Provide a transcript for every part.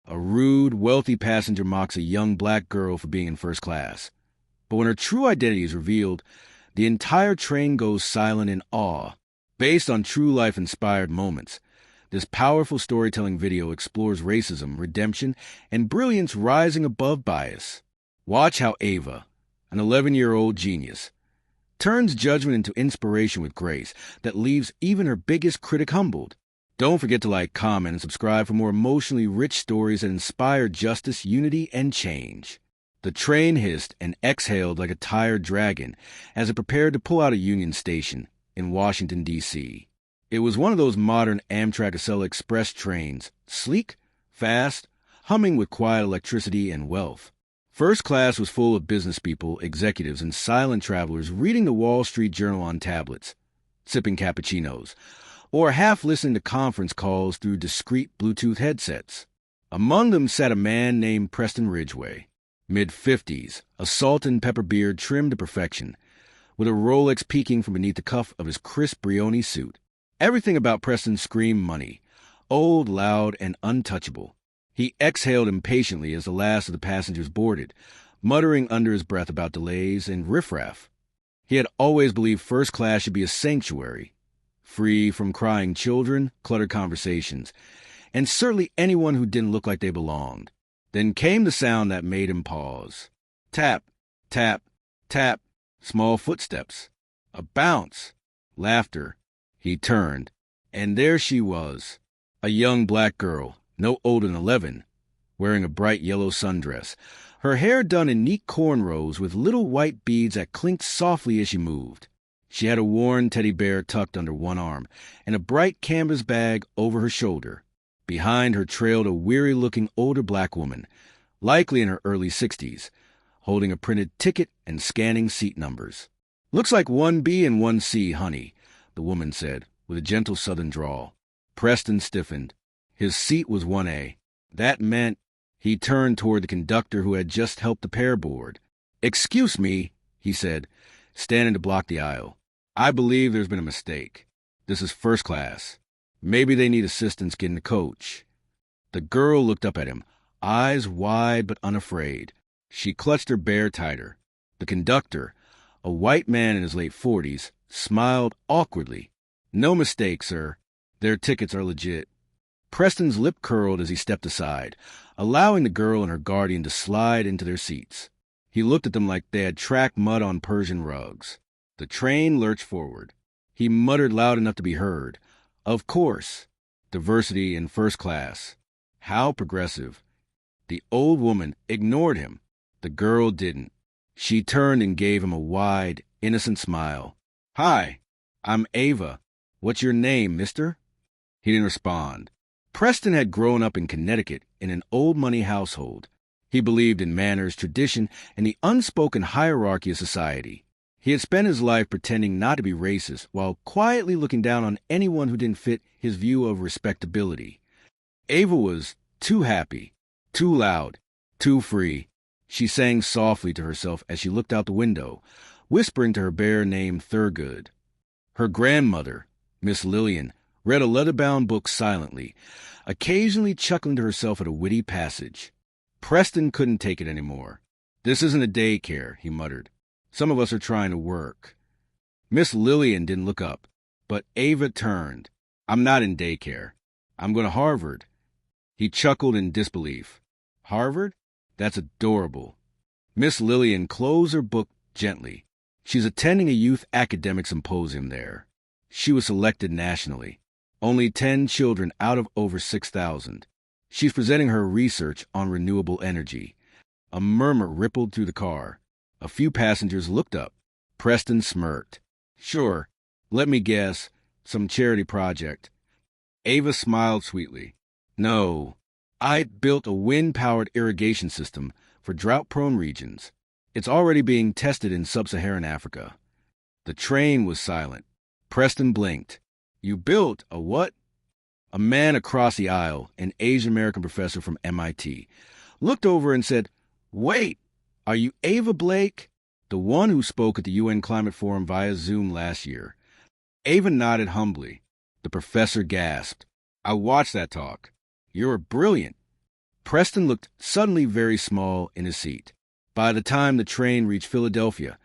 A rude, wealthy passenger mocks a young black girl for being in first class. But when her true identity is revealed, the entire train goes silent in awe. Based on true-life inspired moments, this powerful storytelling video explores racism, redemption, and brilliance rising above bias. Watch how Ava, an 11-year-old genius, turns judgment into inspiration with grace that leaves even her biggest critic humbled. Don't forget to like, comment, and subscribe for more emotionally rich stories that inspire justice, unity, and change. The train hissed and exhaled like a tired dragon as it prepared to pull out of Union Station in Washington, D.C. It was one of those modern Amtrak Acela Express trains, sleek, fast, humming with quiet electricity and wealth. First class was full of business people, executives, and silent travelers reading the Wall Street Journal on tablets, sipping cappuccinos, or half listening to conference calls through discreet Bluetooth headsets. Among them sat a man named Preston Ridgway, mid-50s, a salt and pepper beard trimmed to perfection, with a Rolex peeking from beneath the cuff of his crisp Brioni suit. Everything about Preston screamed money, old, loud, and untouchable. He exhaled impatiently as the last of the passengers boarded, muttering under his breath about delays and riffraff. He had always believed first class should be a sanctuary, free from crying children, cluttered conversations, and certainly anyone who didn't look like they belonged. Then came the sound that made him pause. Tap, tap, tap, small footsteps. A bounce. Laughter. He turned, and there she was, a young black girl, no older than 11, wearing a bright yellow sundress, her hair done in neat cornrows with little white beads that clinked softly as she moved. She had a worn teddy bear tucked under one arm and a bright canvas bag over her shoulder. Behind her trailed a weary-looking older black woman, likely in her early 60s, holding a printed ticket and scanning seat numbers. "Looks like 1B and 1C, honey," the woman said, with a gentle southern drawl. Preston stiffened. His seat was 1A. That meant he turned toward the conductor who had just helped the pair board. "Excuse me," he said, standing to block the aisle. "I believe there's been a mistake. This is first class. Maybe they need assistance getting the coach." The girl looked up at him, eyes wide but unafraid. She clutched her bear tighter. The conductor, a white man in his late 40s, smiled awkwardly. "No mistake, sir. Their tickets are legit." Preston's lip curled as he stepped aside, allowing the girl and her guardian to slide into their seats. He looked at them like they had tracked mud on Persian rugs. The train lurched forward. He muttered loud enough to be heard. "Of course. Diversity in first class. How progressive." The old woman ignored him. The girl didn't. She turned and gave him a wide, innocent smile. "Hi, I'm Ava. What's your name, mister?" He didn't respond. Preston had grown up in Connecticut in an old-money household. He believed in manners, tradition, and the unspoken hierarchy of society. He had spent his life pretending not to be racist while quietly looking down on anyone who didn't fit his view of respectability. Ava was too happy, too loud, too free. She sang softly to herself as she looked out the window, whispering to her bear named Thurgood. Her grandmother, Miss Lillian, read a leather-bound book silently, occasionally chuckling to herself at a witty passage. Preston couldn't take it anymore. "This isn't a daycare," he muttered. "Some of us are trying to work." Miss Lillian didn't look up, but Ava turned. "I'm not in daycare. I'm going to Harvard." He chuckled in disbelief. "Harvard? That's adorable." Miss Lillian closed her book gently. "She's attending a youth academic symposium there. She was selected nationally. Only 10 children out of over 6,000. She's presenting her research on renewable energy." A murmur rippled through the car. A few passengers looked up. Preston smirked. "Sure, let me guess, some charity project." Ava smiled sweetly. "No, I built a wind-powered irrigation system for drought-prone regions. It's already being tested in sub-Saharan Africa." The train was silent. Preston blinked. "You built a what?" A man across the aisle, an Asian-American professor from MIT, looked over and said, "Wait, are you Ava Blake, the one who spoke at the UN Climate Forum via Zoom last year?" Ava nodded humbly. The professor gasped. "I watched that talk. You're brilliant." Preston looked suddenly very small in his seat. By the time the train reached Philadelphia,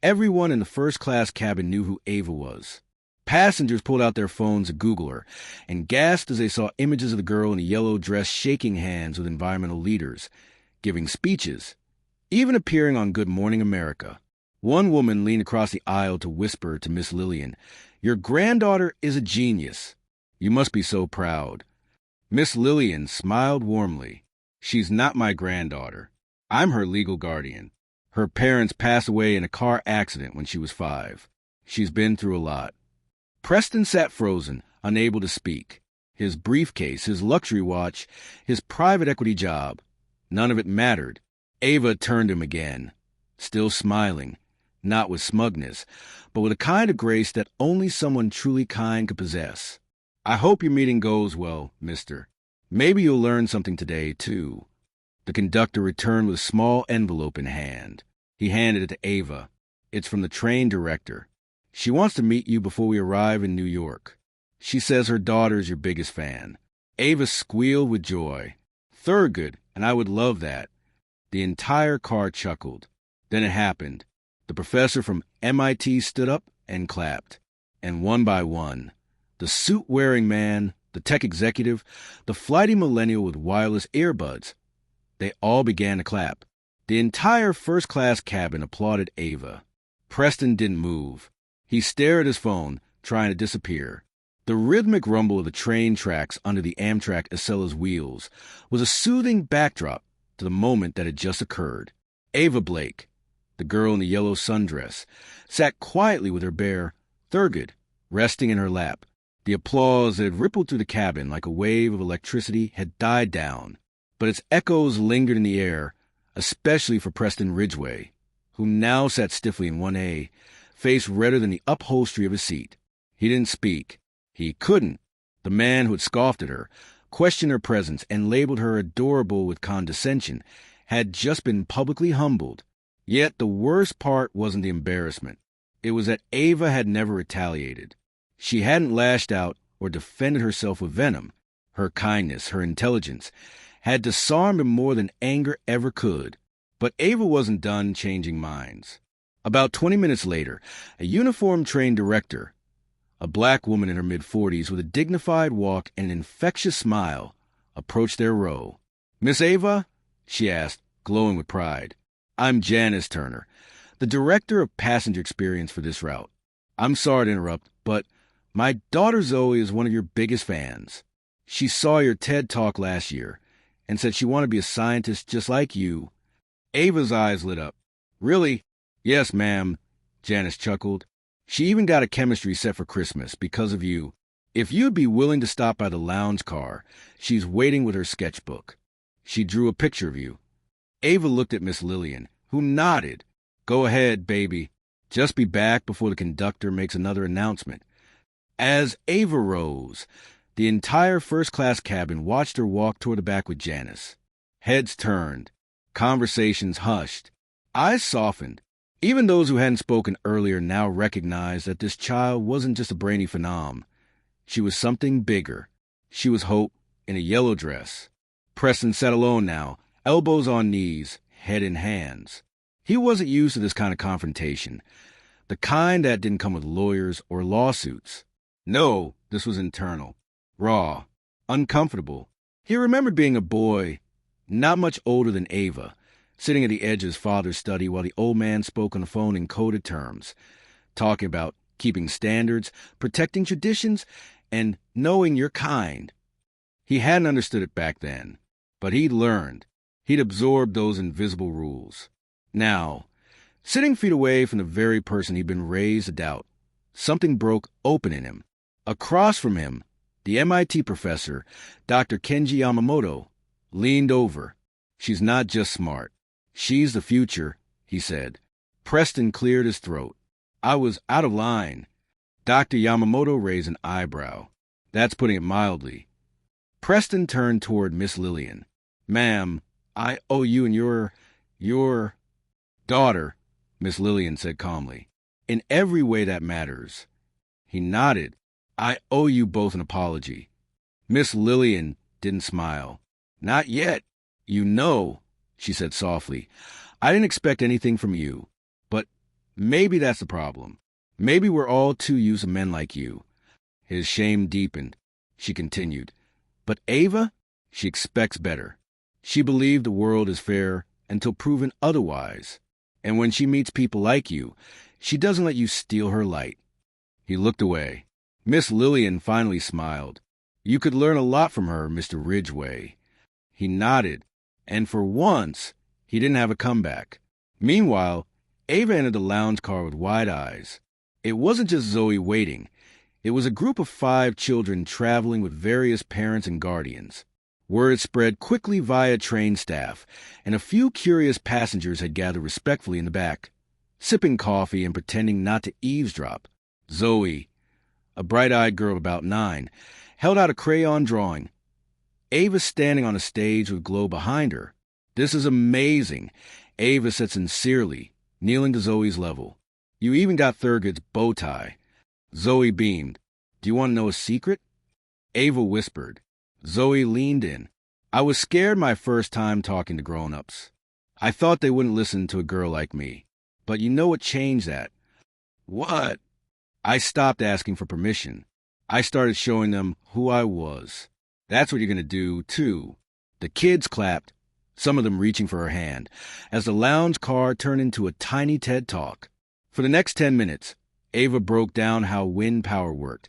everyone in the first-class cabin knew who Ava was. Passengers pulled out their phones to Google her and gasped as they saw images of the girl in a yellow dress shaking hands with environmental leaders, giving speeches, even appearing on Good Morning America. One woman leaned across the aisle to whisper to Miss Lillian, "Your granddaughter is a genius. You must be so proud." Miss Lillian smiled warmly. "She's not my granddaughter. I'm her legal guardian. Her parents passed away in a car accident when she was 5. She's been through a lot." Preston sat frozen, unable to speak. His briefcase, his luxury watch, his private equity job. None of it mattered. Ava turned him again, still smiling, not with smugness, but with a kind of grace that only someone truly kind could possess. "I hope your meeting goes well, mister. Maybe you'll learn something today, too." The conductor returned with a small envelope in hand. He handed it to Ava. "It's from the train director. She wants to meet you before we arrive in New York. She says her daughter's your biggest fan." Ava squealed with joy. "Thurgood, and I would love that." The entire car chuckled. Then it happened. The professor from MIT stood up and clapped. And one by one, the suit-wearing man, the tech executive, the flighty millennial with wireless earbuds, they all began to clap. The entire first-class cabin applauded Ava. Preston didn't move. He stared at his phone, trying to disappear. The rhythmic rumble of the train tracks under the Amtrak Acela's wheels was a soothing backdrop to the moment that had just occurred. Ava Blake, the girl in the yellow sundress, sat quietly with her bear, Thurgood, resting in her lap. The applause that had rippled through the cabin like a wave of electricity had died down, but its echoes lingered in the air, especially for Preston Ridgway, who now sat stiffly in 1A, face redder than the upholstery of his seat. He didn't speak. He couldn't. The man who had scoffed at her, questioned her presence, and labeled her adorable with condescension, had just been publicly humbled. Yet the worst part wasn't the embarrassment. It was that Ava had never retaliated. She hadn't lashed out or defended herself with venom. Her kindness, her intelligence, had disarmed him more than anger ever could. But Ava wasn't done changing minds. About 20 minutes later, a uniformed train director, a black woman in her mid-40s with a dignified walk and an infectious smile, approached their row. "Miss Ava?" she asked, glowing with pride. "I'm Janice Turner, the director of passenger experience for this route. I'm sorry to interrupt, but my daughter Zoe is one of your biggest fans. She saw your TED Talk last year and said she wanted to be a scientist just like you." Ava's eyes lit up. "Really?" "Yes, ma'am," Janice chuckled. "She even got a chemistry set for Christmas because of you. If you'd be willing to stop by the lounge car, she's waiting with her sketchbook. She drew a picture of you." Ava looked at Miss Lillian, who nodded. "Go ahead, baby. Just be back before the conductor makes another announcement." As Ava rose, the entire first-class cabin watched her walk toward the back with Janice. Heads turned. Conversations hushed. Eyes softened. Even those who hadn't spoken earlier now recognized that this child wasn't just a brainy phenom. She was something bigger. She was Hope in a yellow dress. Preston sat alone now, elbows on knees, head in hands. He wasn't used to this kind of confrontation, the kind that didn't come with lawyers or lawsuits. No, this was internal, raw, uncomfortable. He remembered being a boy, not much older than Ava, sitting at the edge of his father's study while the old man spoke on the phone in coded terms, talking about keeping standards, protecting traditions, and knowing your kind. He hadn't understood it back then, but he'd learned. He'd absorbed those invisible rules. Now, sitting feet away from the very person he'd been raised to doubt, something broke open in him. Across from him, the MIT professor, Dr. Kenji Yamamoto, leaned over. "She's not just smart. She's the future," he said. Preston cleared his throat. "I was out of line." Dr. Yamamoto raised an eyebrow. "That's putting it mildly." Preston turned toward Miss Lillian. "Ma'am, I owe you and your daughter," Miss Lillian said calmly. "In every way that matters." He nodded. "I owe you both an apology." Miss Lillian didn't smile. "Not yet," You know, she said softly, I didn't expect anything from you. But maybe that's the problem. Maybe we're all too used to men like you. His shame deepened. She continued. But Ava, she expects better. She believed the world is fair until proven otherwise. And when she meets people like you, she doesn't let you steal her light. He looked away. Miss Lillian finally smiled. You could learn a lot from her, Mr. Ridgway. He nodded, and for once, he didn't have a comeback. Meanwhile, Ava entered the lounge car with wide eyes. It wasn't just Zoe waiting. It was a group of 5 children traveling with various parents and guardians. Word spread quickly via train staff, and a few curious passengers had gathered respectfully in the back, sipping coffee and pretending not to eavesdrop. Zoe, a bright-eyed girl of about 9, held out a crayon drawing. Ava standing on a stage with glow behind her. This is amazing, Ava said sincerely, kneeling to Zoe's level. You even got Thurgood's bow tie. Zoe beamed. Do you want to know a secret? Ava whispered. Zoe leaned in. I was scared my first time talking to grown-ups. I thought they wouldn't listen to a girl like me. But you know what changed that? What? I stopped asking for permission. I started showing them who I was. That's what you're going to do, too. The kids clapped, some of them reaching for her hand, as the lounge car turned into a tiny TED Talk. For the next 10 minutes, Ava broke down how wind power worked,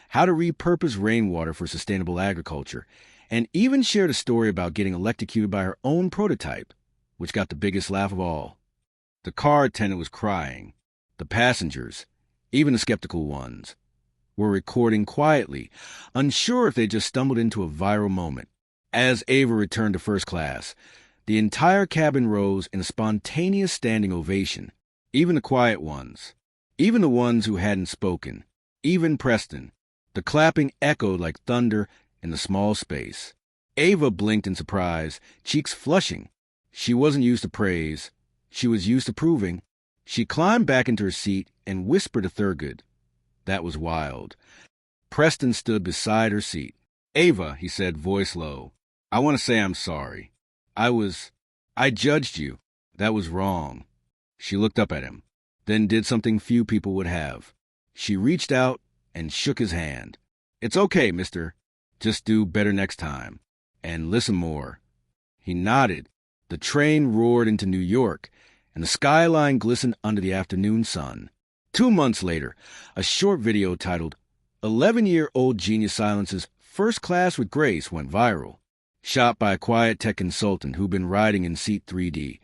how to repurpose rainwater for sustainable agriculture, and even shared a story about getting electrocuted by her own prototype, which got the biggest laugh of all. The car attendant was crying. The passengers, even the skeptical ones, were recording quietly, unsure if they just stumbled into a viral moment. As Ava returned to first class, the entire cabin rose in a spontaneous standing ovation, even the quiet ones, even the ones who hadn't spoken, even Preston. The clapping echoed like thunder in the small space. Ava blinked in surprise, cheeks flushing. She wasn't used to praise. She was used to proving. She climbed back into her seat and whispered to Thurgood. That was wild. Preston stood beside her seat. Ava, he said, voice low, I want to say I'm sorry. I judged you. That was wrong. She looked up at him, then did something few people would have. She reached out and shook his hand. It's okay, mister. Just do better next time. And listen more. He nodded. The train roared into New York, and the skyline glistened under the afternoon sun. 2 months later, a short video titled 11-Year-Old Genius Silences First Class with Grace went viral. Shot by a quiet tech consultant who'd been riding in seat 3D,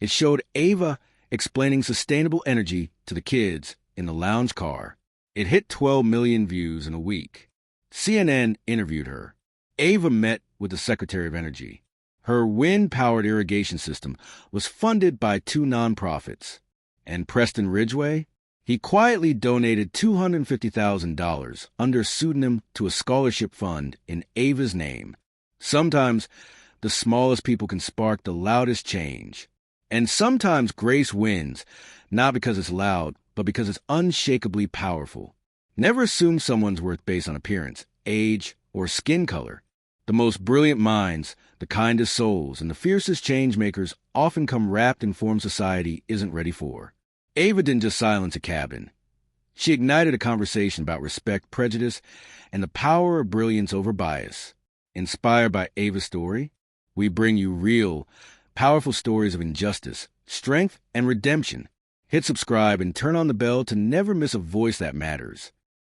it showed Ava explaining sustainable energy to the kids in the lounge car. It hit 12 million views in a week. CNN interviewed her. Ava met with the Secretary of Energy. Her wind-powered irrigation system was funded by 2 nonprofits. And Preston Ridgway? He quietly donated $250,000 under pseudonym to a scholarship fund in Ava's name. Sometimes the smallest people can spark the loudest change. And sometimes grace wins, not because it's loud, but because it's unshakably powerful. Never assume someone's worth based on appearance, age, or skin color. The most brilliant minds, the kindest souls, and the fiercest change-makers often come wrapped in forms society isn't ready for. Ava didn't just silence a cabin. She ignited a conversation about respect, prejudice, and the power of brilliance over bias. Inspired by Ava's story, we bring you real, powerful stories of injustice, strength, and redemption. Hit subscribe and turn on the bell to never miss a voice that matters.